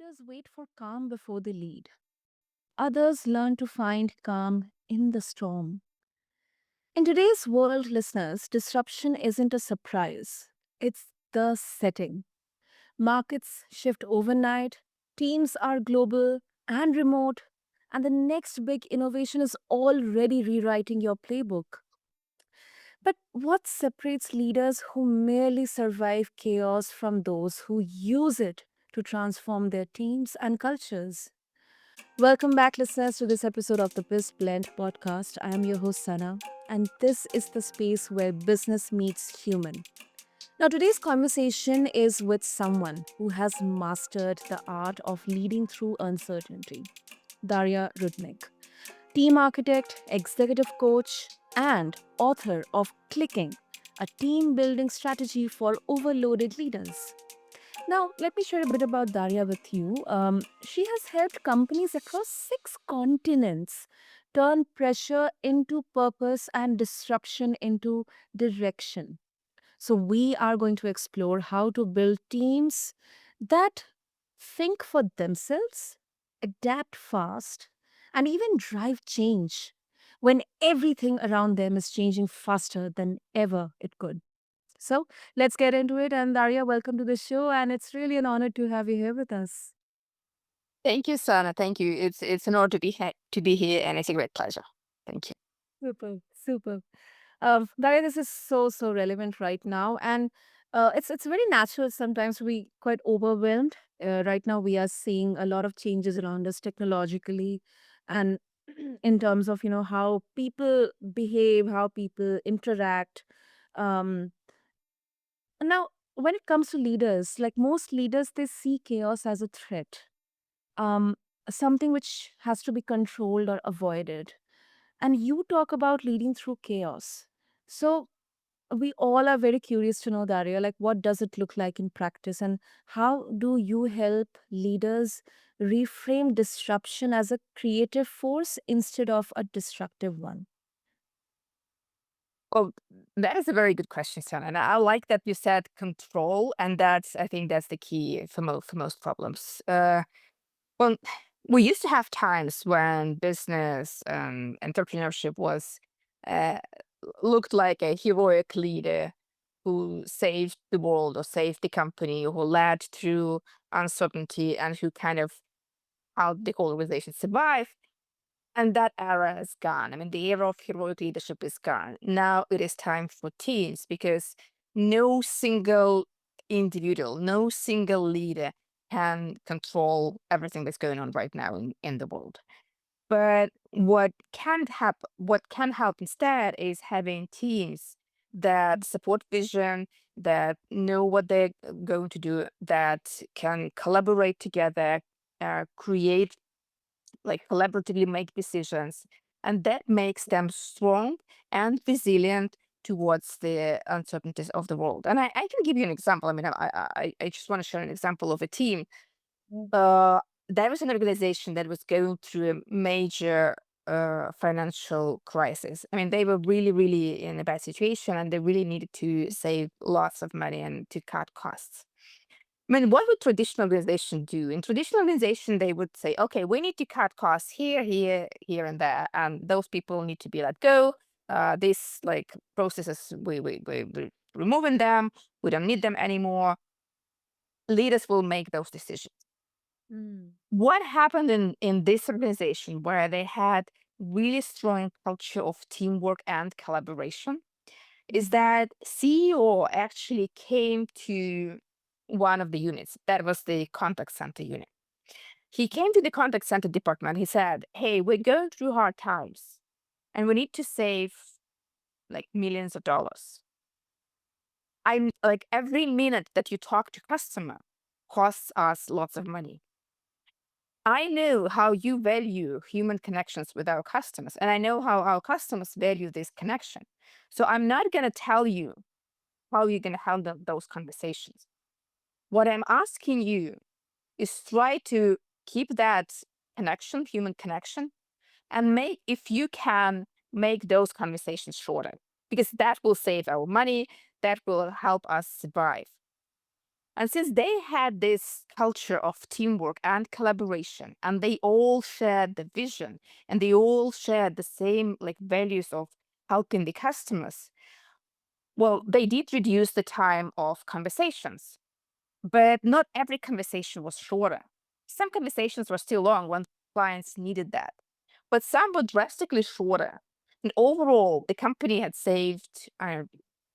leaders wait for calm before they lead. Others learn to find calm in the storm. In today's world, listeners, disruption isn't a surprise, it's the setting. Markets shift overnight, teams are global and remote, and the next big innovation is already rewriting your playbook. But what separates leaders who merely survive chaos from those who use it to transform their teams and cultures? Welcome back, listeners, to this episode of the BizBlend podcast. I am your host, Sana, and this is the space where business meets human. Now, today's conversation is with someone who has mastered the art of leading through uncertainty, Daria Rudnik, team architect, executive coach, and author of Clicking, a team building strategy for overloaded leaders. Now, let me share a bit about Daria with you. She has helped companies across 6 continents turn pressure into purpose and disruption into direction. So, we are going to explore how to build teams that think for themselves, adapt fast, and even drive change when everything around them is changing faster than ever it could. So, let's get into it. And Daria, welcome to the show. And it's really an honor to have you here with us. Thank you, Sana. Thank you. It's an honor to be here, and it's a great pleasure. Thank you. Super, super. Daria, this is so relevant right now, and it's very natural sometimes to be quite overwhelmed. Right now, we are seeing a lot of changes around us technologically, and in terms of how people behave, how people interact. Um, Now, when it comes to leaders, like most leaders, they see chaos as a threat, um, something which has to be controlled or avoided. And you talk about leading through chaos. So we all are very curious to know, Daria, like what does it look like in practice, and how do you help leaders reframe disruption as a creative force instead of a destructive one? Well, that is a very good question, Sana. And I like that you said control, and I think that's the key for most problems. Well, we used to have times when business entrepreneurship was uh, looked like a heroic leader who saved the world or saved the company, who led through uncertainty, and who kind of helped the whole organization survive. And that era is gone. I mean, the era of heroic leadership is gone. Now it is time for teams because no single individual, no single leader can control everything that's going on right now in the world. But what can help instead is having teams that support vision, that know what they're going to do, that can collaborate together, create like collaboratively make decisions, and that makes them strong and resilient towards the uncertainties of the world. And I can give you an example. I mean, I just want to share an example of a team. Uh, there was an organization that was going through a major financial crisis. I mean, they were really in a bad situation, and they really needed to save lots of money and to cut costs. I mean, what would traditional organization do? In traditional organization, they would say, okay, we need to cut costs here, and there, and those people need to be let go. These like processes, we removing them. We don't need them anymore. Leaders will make those decisions. Mm. What happened in this organization where they had really strong culture of teamwork and collaboration is Mhm. that CEO actually came to one of the units. That was the contact center unit. He came to the contact center department. He said, "Hey, we're going through hard times and we need to save like millions of dollars. I'm like every minute that you talk to customer costs us lots of money. I know how you value human connections with our customers, and I know how our customers value this connection. So I'm not going to tell you how you're going to handle those conversations. What I'm asking you is try to keep that connection, human connection, and make, if you can, make those conversations shorter because that will save our money, that will help us survive." And since they had this culture of teamwork and collaboration, and they all shared the vision, and they all shared the same like values of helping the customers, well, they did reduce the time of conversations, but not every conversation was shorter. Some conversations were still long when clients needed that, but some were drastically shorter. And overall, the company had saved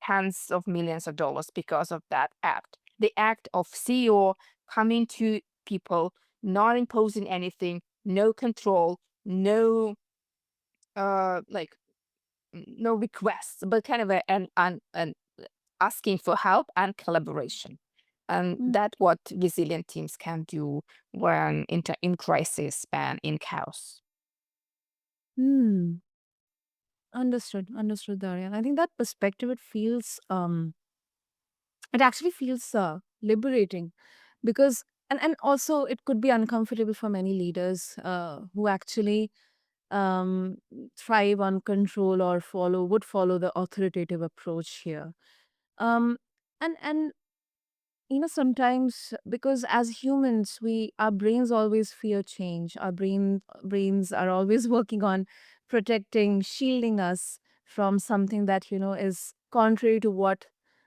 tens of millions of dollars because of that act. The act of CEO coming to people, not imposing anything, no control, no like no requests, but kind of an asking for help and collaboration. And Mm. that's what resilient teams can do when in crisis and in chaos. Hmm. Understood. Understood, Daria. And I think that perspective, it actually feels liberating because, and also it could be uncomfortable for many leaders who actually um, thrive on control or would follow the authoritative approach here. Um, and sometimes because as humans our brains always fear change. Our brains are always working on protecting, shielding us from something that is contrary to what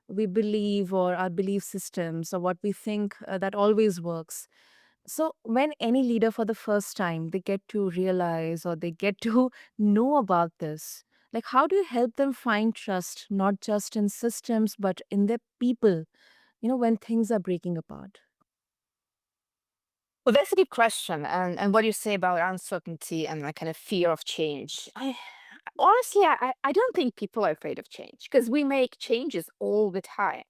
we believe, or our belief systems, or what we think that always works. So when any leader for the first time they get to realize, or they get to know about this, like, how do you help them find trust, not just in systems but in their people, when things are breaking apart? Well, that's a good question. And what you say about uncertainty and like kind of fear of change. I honestly, I don't think people are afraid of change because we make changes all the time.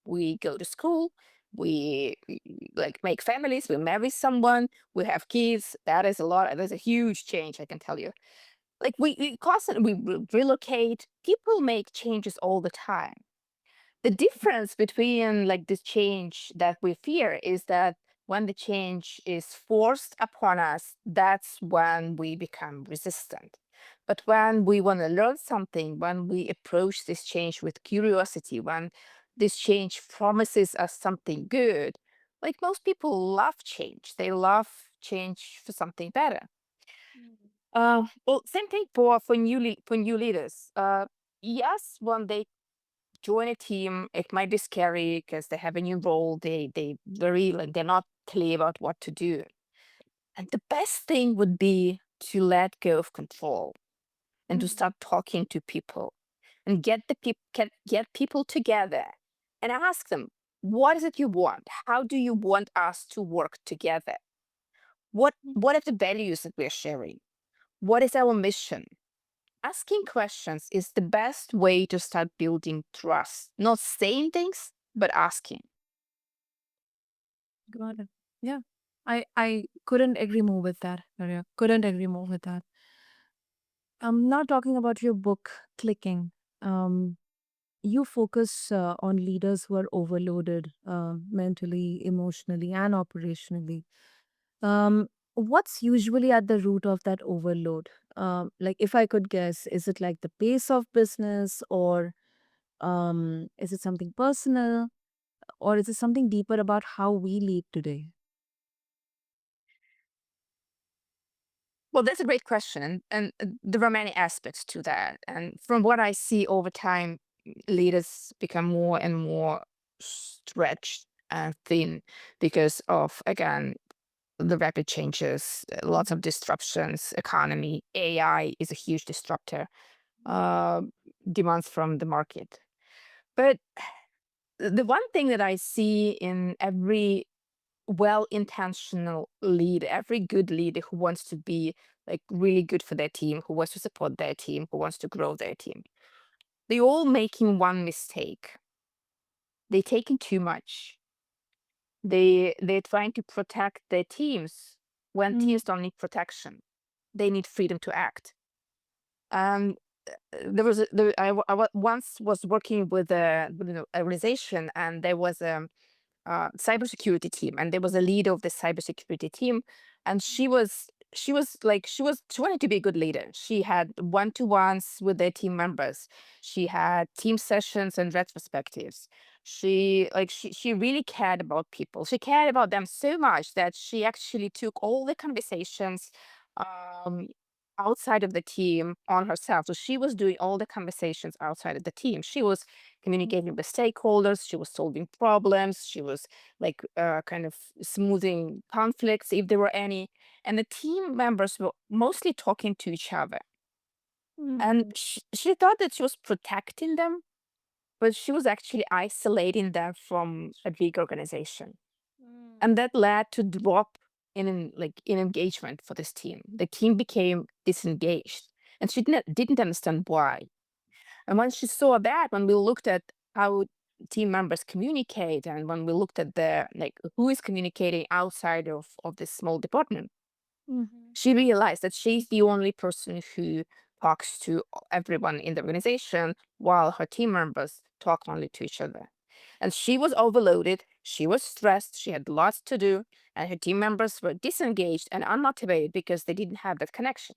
We go to school, we like make families, we marry someone, we have kids. That is a lot. There's a huge change, I can tell you. Like we constantly we relocate. People make changes all the time. The difference between like this change that we fear is that when the change is forced upon us, that's when we become resistant. But when we want to learn something, when we approach this change with curiosity, when this change promises us something good, like most people love change. They love change for something better. Well, same thing for for new leaders. Yes, when they join a team, it might be scary because they have a new role. They very like they're not clear about what to do. And the best thing would be to let go of control and to Mm. start talking to people and get the people get people together and ask them, what is it you want? How do you want us to work together? What are the values that we're sharing? What is our mission? Asking questions is the best way to start building trust. Not saying things, but asking. Got it. Yeah. I couldn't agree more with that, Maria. Couldn't agree more with that. I'm not talking about your book clicking. Um, you focus on leaders who are overloaded mentally, emotionally, and operationally. What's usually at the root of that overload? Like, if I could guess, is it like the pace of business, or is it something personal, or is it something deeper about how we lead today? Well, that's a great question. And there are many aspects to that. And from what I see over time, leaders become more and more stretched and thin because of, again, the rapid changes, lots of disruptions, economy, AI is a huge disruptor, uh, demands from the market. But the one thing that I see in every well-intentional lead, every good leader who wants to be like really good for their team, who wants to support their team, who wants to grow their team, they all making one mistake. They taking too much. They're trying to protect their teams when Mm. teams don't need protection. They need freedom to act. Um, there was once was working with a organization, and there was a cybersecurity team, and there was a leader of the cybersecurity team, and she was she wanted to be a good leader. She had one-to-ones with their team members. She had team sessions and retrospectives. She really cared about people. She cared about them so much that she actually took all the conversations um outside of the team on herself. So she was doing all the conversations outside of the team. She was communicating with stakeholders, she was solving problems, she was kind of smoothing conflicts if there were any, and the team members were mostly talking to each other. And Mhm. she thought that she was protecting them, but she was actually isolating them from a big organization. And Mm. that led to drop in engagement for this team. The team became disengaged, and she didn't understand why. And when she saw that, when we looked at how team members communicate, and when we looked at the who is communicating outside of this small department, Mhm. she realized that she's the only person who talks to everyone in the organization, while her team members talk only to each other. And she was overloaded, she was stressed, she had lots to do, and her team members were disengaged and unmotivated because they didn't have that connection.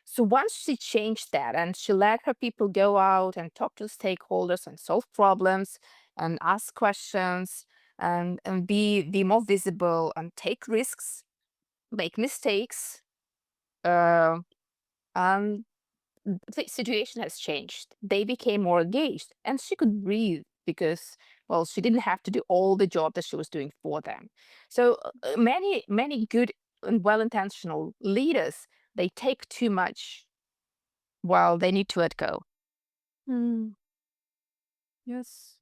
So once she changed that and she let her people go out and talk to stakeholders and solve problems and ask questions and be more visible and take risks, make mistakes, uh, um, the situation has changed. They became more engaged and she could breathe because, well, she didn't have to do all the job that she was doing for them. So many good and well-intentional leaders, they take too much while they need to let go. Mm. Yes.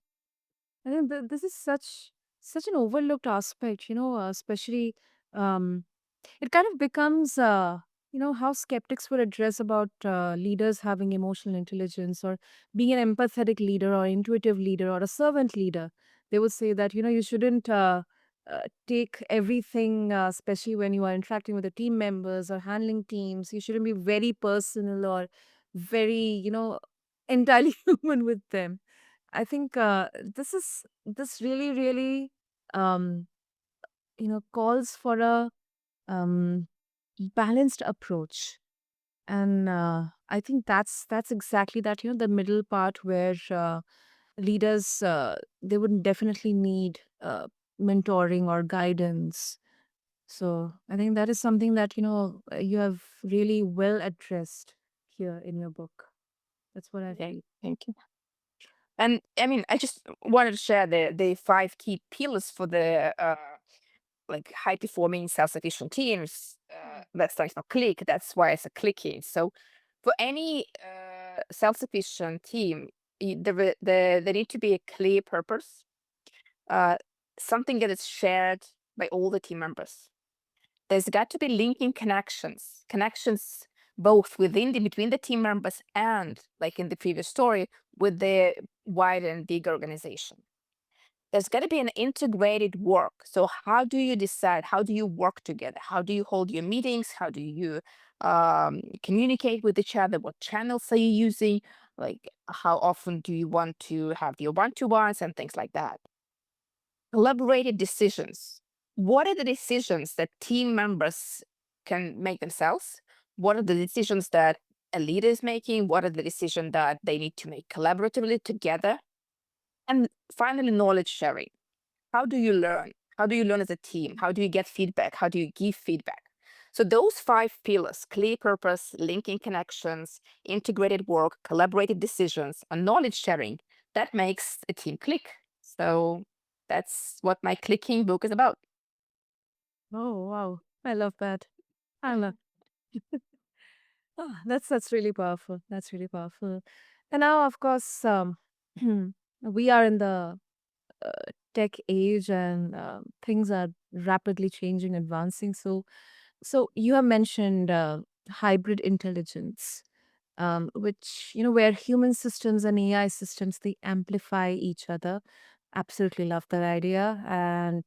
I think this is such an overlooked aspect, especially um, it kind of becomes how skeptics would address about leaders having emotional intelligence or being an empathetic leader or intuitive leader or a servant leader. They would say that you shouldn't take everything, especially when you are interacting with the team members or handling teams. You shouldn't be very personal or very entirely human with them. I think this really really um, calls for a um, balanced approach, and I think that's exactly that. The middle part where leaders they would definitely need mentoring or guidance. So I think that is something that you have really well addressed here in your book. That's what I Yeah, feel. thank you. And I mean, I just wanted to share the five key pillars for the high performing self sufficient teams. That starts not click. That's why it's a clicking. So for any self sufficient team, there need to be a clear purpose, uh, something that is shared by all the team members. There's got to be linking connections both within between the team members and, like in the previous story, with the wider and bigger organization. There's got to be an integrated work. So how do you decide? How do you work together? How do you hold your meetings? How do you communicate with each other? What channels are you using? Like how often do you want to have your one-to-ones and things like that? Collaborated decisions. What are the decisions that team members can make themselves? What are the decisions that a leader is making? What are the decisions that they need to make collaboratively together? And finally, knowledge sharing. How do you learn? How do you learn as a team? How do you get feedback? How do you give feedback? So those five pillars, clear purpose, linking connections, integrated work, collaborative decisions, and knowledge sharing, that makes a team click. So that's what my clicking book is about. Oh wow, I love that. I love. Oh, that's really powerful. That's really powerful. And now, of course, we are in the uh, tech age, and things are rapidly changing, advancing. So you have mentioned hybrid intelligence, which where human systems and AI systems they amplify each other. Absolutely love that idea. And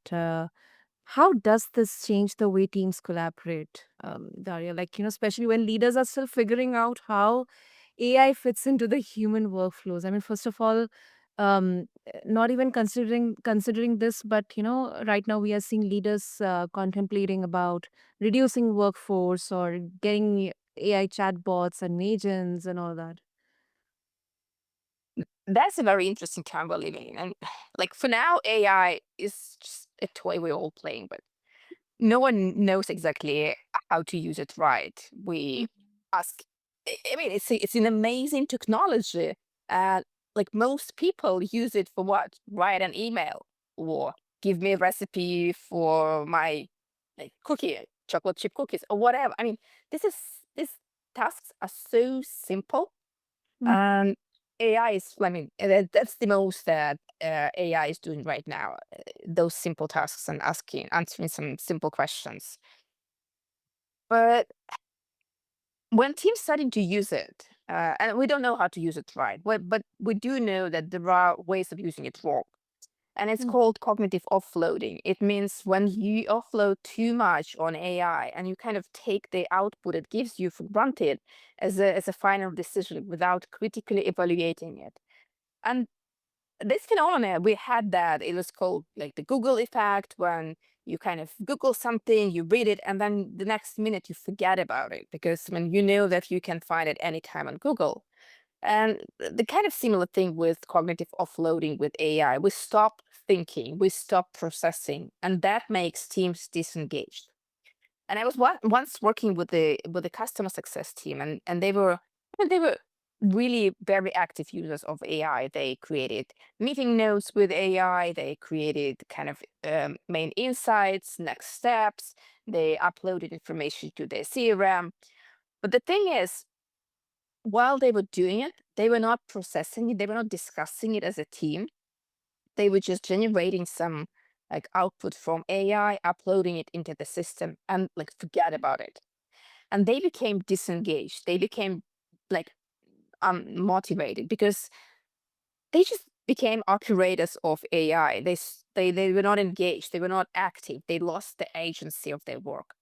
how does this change the way teams collaborate, Daria? Like, especially when leaders are still figuring out how AI fits into the human workflows. I mean, first of all, not even considering this, but right now we are seeing leaders contemplating about reducing workforce or getting AI chatbots and agents and all that. That's a very interesting time we're living in. And like for now, AI is just a toy we're all playing with. No one knows exactly how to use it right. We ask, I mean, it's an amazing technology. Uh, like most people use it for what? Write an email or give me a recipe for my like cookie, chocolate chip cookies or whatever. I mean, this is these tasks are so simple, Mm. and AI is, I mean, that's the most that AI is doing right now. Those simple tasks and answering some simple questions. But when teams starting to use it, and we don't know how to use it right, but we do know that there are ways of using it wrong. And it's Mm. called cognitive offloading. It means when you offload too much on AI and you kind of take the output it gives you for granted as a final decision without critically evaluating it. And this phenomenon, we had that. It was called like the Google effect, when you kind of Google something, you read it, and then the next minute you forget about it because when you know that you can find it anytime on Google. And the kind of similar thing with cognitive offloading with AI, we stop thinking, we stop processing, and that makes teams disengaged. And I was once working with the customer success team, and they were really very active users of AI. They created meeting notes with AI. They created kind of main insights, next steps. They uploaded information to their CRM. But the thing is, while they were doing it, they were not processing it. They were not discussing it as a team. They were just generating some like output from AI, uploading it into the system, and like forget about it. And they became disengaged. They became like unmotivated because they just became operators of AI. They were not engaged. They were not active. They lost the agency of their work.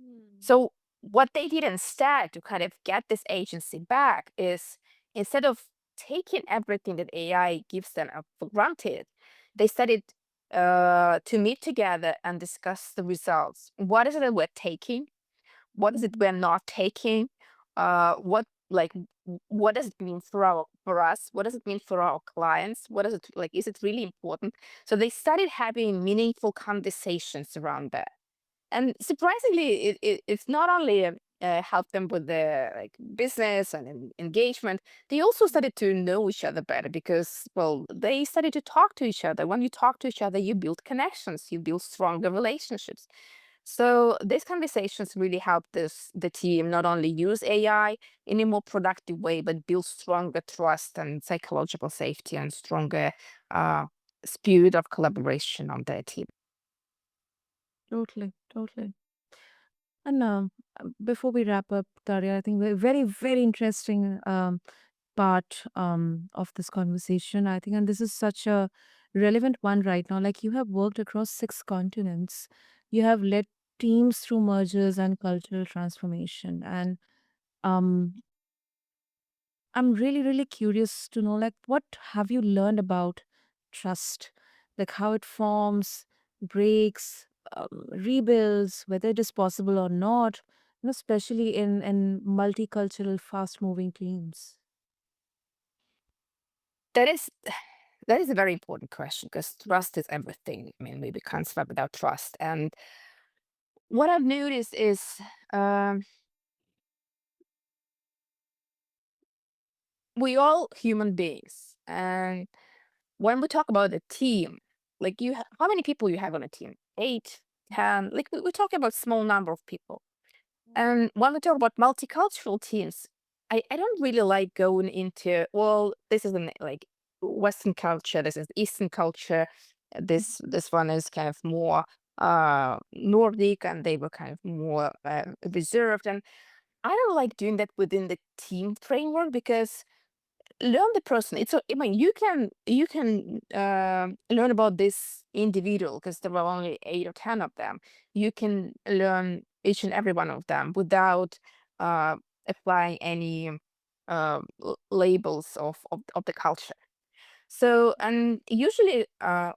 Mm. So what they did instead to kind of get this agency back is, instead of taking everything that AI gives them for granted, they started to meet together and discuss the results. What is it that we're taking? What is it we're not taking? What like what does it mean for us? What does it mean for our clients? What is it like? Is it really important? So they started having meaningful conversations around that. And surprisingly, it's not only helped them with their like business and engagement. They also started to know each other better because, well, they started to talk to each other. When you talk to each other, you build connections, you build stronger relationships. So these conversations really help the team not only use AI in a more productive way, but build stronger trust and psychological safety and stronger uh, spirit of collaboration on their team. Totally, totally. And before we wrap up, Daria, I think very, very interesting part of this conversation, I think, and this is such a relevant one right now. Like, you have worked across 6 continents, you have led teams through mergers and cultural transformation, and um, I'm really, really curious to know, like, what have you learned about trust? Like, how it forms, breaks, rebuilds, whether it is possible or not, especially in multicultural, fast moving teams. That is that is a very important question because trust is everything. I mean, we can't survive without trust. And what I've noticed is, um, we all human beings, and when we talk about a team, like how many people you have on a team? 8, 10. Like we're talking about small number of people. And when we talk about multicultural teams, I don't really like going into, well, this is an like Western culture, this is Eastern culture, this one is kind of more Nordic, and they were kind of more reserved. And I don't like doing that within the team framework because learn the person. I mean, you can learn about this individual because there are only 8 or 10 of them. You can learn each and every one of them without uh, applying any labels of the culture. So, and usually,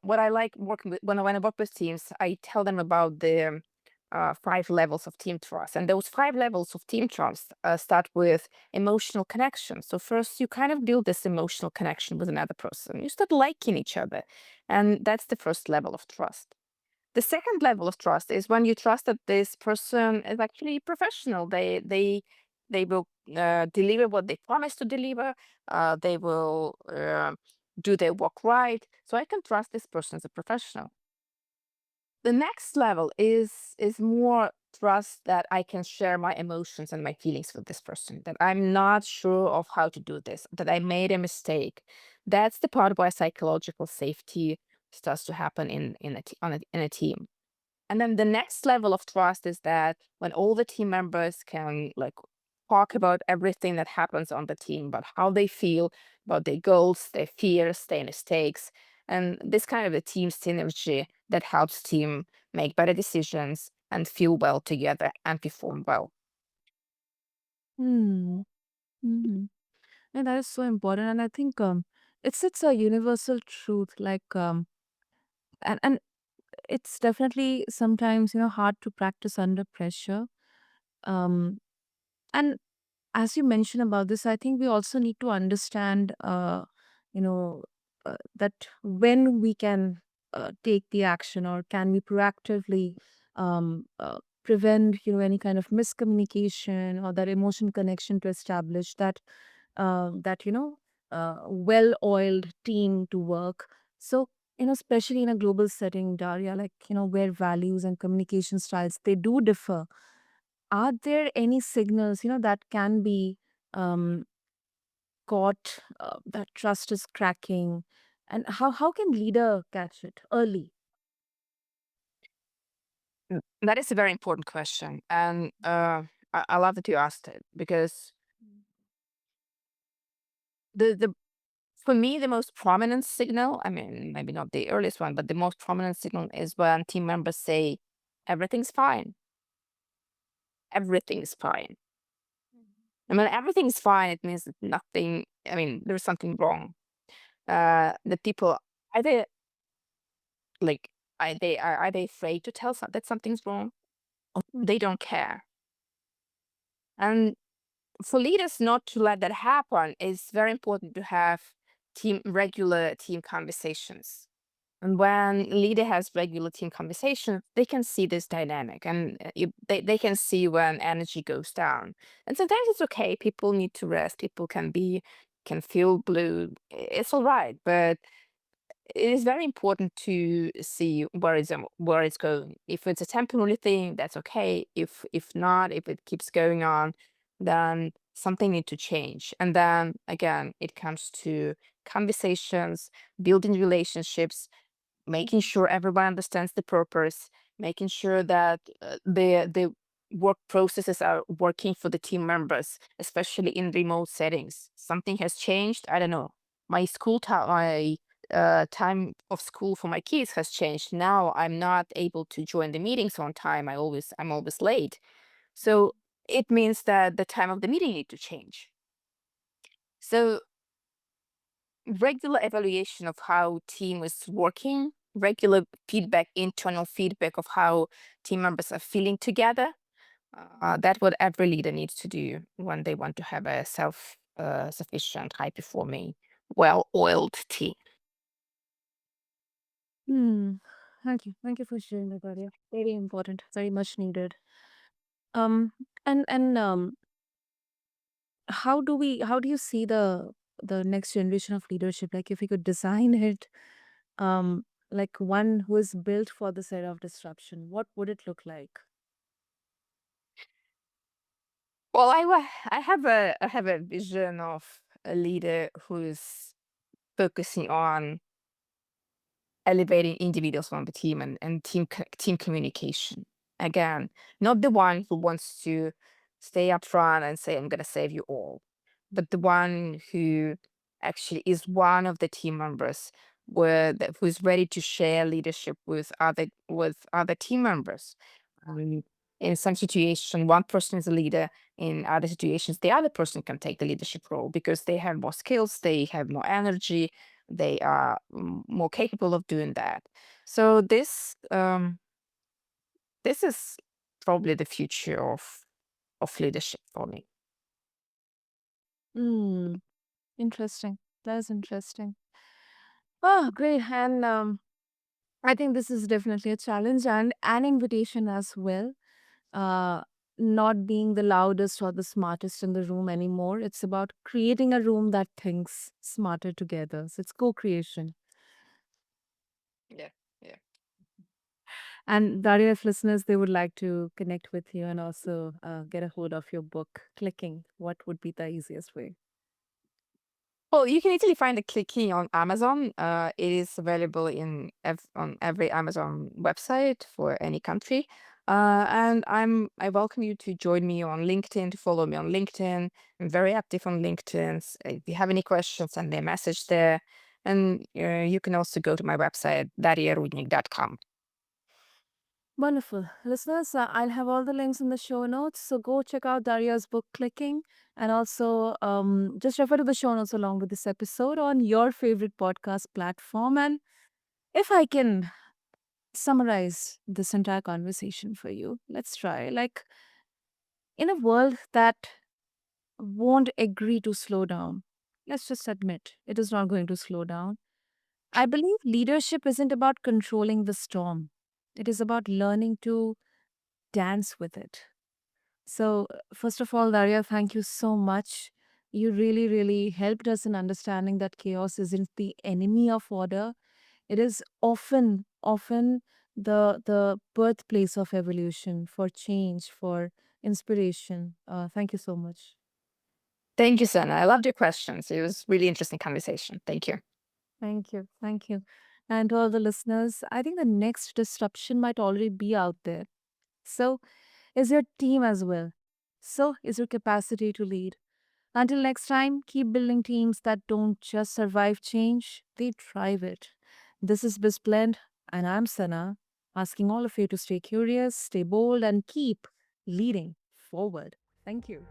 what I like working with when I work with teams, I tell them about the 5 levels of team trust. And those 5 levels of team trust start with emotional connection. So, first, you kind of build this emotional connection with another person. You start liking each other. And that's the first level of trust. The second level of trust is when you trust that this person is actually professional. They will deliver what they promise to deliver. They will do their work right. So I can trust this person as a professional. The next level is more trust that I can share my emotions and my feelings with this person. That I'm not sure of how to do this. That I made a mistake. That's the part where psychological safety starts to happen in a team. And then the next level of trust is that when all the team members can like talk about everything that happens on the team, about how they feel, about their goals, their fears, their mistakes, and this kind of a team synergy that helps team make better decisions and feel well together and perform well. Hmm. Hmm. And that is so important. And I think it's a universal truth. And it's definitely sometimes hard to practice under pressure. Um, and as you mentioned about this, I think we also need to understand, you know, that when we can take the action, or can we proactively prevent, any kind of miscommunication or that emotion connection to establish that well-oiled team to work. So, especially in a global setting, Daria, like, where values and communication styles, they do differ, are there any signals, that can be um, caught, that trust is cracking? And how can leader catch it early? That is a very important question. And I love that you asked it because the for me, the most prominent signal, I mean, maybe not the earliest one, but the most prominent signal is when team members say, everything's fine. Everything's fine. And when everything's fine, it means that nothing, I mean, there's something wrong. The people, are they like, are they afraid to tell that something's wrong? Or they don't care. And for leaders not to let that happen, it's very important to have regular team conversations. And when leader has regular team conversations, they can see this dynamic, and they can see when energy goes down. And sometimes it's okay. People need to rest. People can feel blue. It's all right. But it is very important to see where it's going. If it's a temporary thing, that's okay. If not, if it keeps going on, then something need to change. And then again, it comes to conversations, building relationships, making sure everyone understands the purpose, making sure that the work processes are working for the team members, especially in remote settings. Something has changed. I don't know. My school time, my time of school for my kids has changed. Now I'm not able to join the meetings on time. I'm always late. So it means that the time of the meeting need to change. So regular evaluation of how team is working, regular feedback, internal feedback of how team members are feeling together. That's what every leader needs to do when they want to have a sufficient, high performing, well oiled team. Hmm. Thank you for sharing that, Daria. Very important, very much needed. And how do you see the next generation of leadership? Like, if we could design it, um, like one who is built for this era of disruption, what would it look like? Well, I have a vision of a leader who's focusing on elevating individuals on the team and team communication. Again, not the one who wants to stay up front and say, I'm going to save you all, but the one who actually is one of the team members who's ready to share leadership with other team members. Um, in some situation, one person is a leader. In other situations, the other person can take the leadership role because they have more skills, they have more energy, they are more capable of doing that. So this is probably the future of leadership for me. Hmm. Interesting. That is interesting. Oh, great. And I think this is definitely a challenge and an invitation as well. Uh, Not being the loudest or the smartest in the room anymore. It's about creating a room that thinks smarter together. So it's co creation. Yeah, yeah. And Daria, if listeners they would like to connect with you and also get a hold of your book, clicking, what would be the easiest way? Well, you can easily find the Clicky on Amazon. It is available on every Amazon website for any country. And I welcome you to join me on LinkedIn, to follow me on LinkedIn. I'm very active on LinkedIn. If you have any questions, send me a message there. And you can also go to my website, dariarudnik.com. Wonderful. Listeners, I'll have all the links in the show notes. So go check out Daria's book, Clicking, and also just refer to the show notes along with this episode on your favorite podcast platform. And if I can summarize this entire conversation for you, let's try. Like, in a world that won't agree to slow down, let's just admit it is not going to slow down. I believe leadership isn't about controlling the storm, it is about learning to dance with it. So, first of all, Daria, thank you so much. You really, really helped us in understanding that chaos isn't the enemy of order. It is often the birthplace of evolution, for change, for inspiration. Thank you so much. Thank you, Sana. I loved your questions. It was really interesting conversation. Thank you. Thank you. Thank you. And to all the listeners, I think the next disruption might already be out there. So is your team as well. So is your capacity to lead. Until next time, keep building teams that don't just survive change, they thrive it. This is BizBlend, and I'm Sana, asking all of you to stay curious, stay bold, and keep leading forward. Thank you.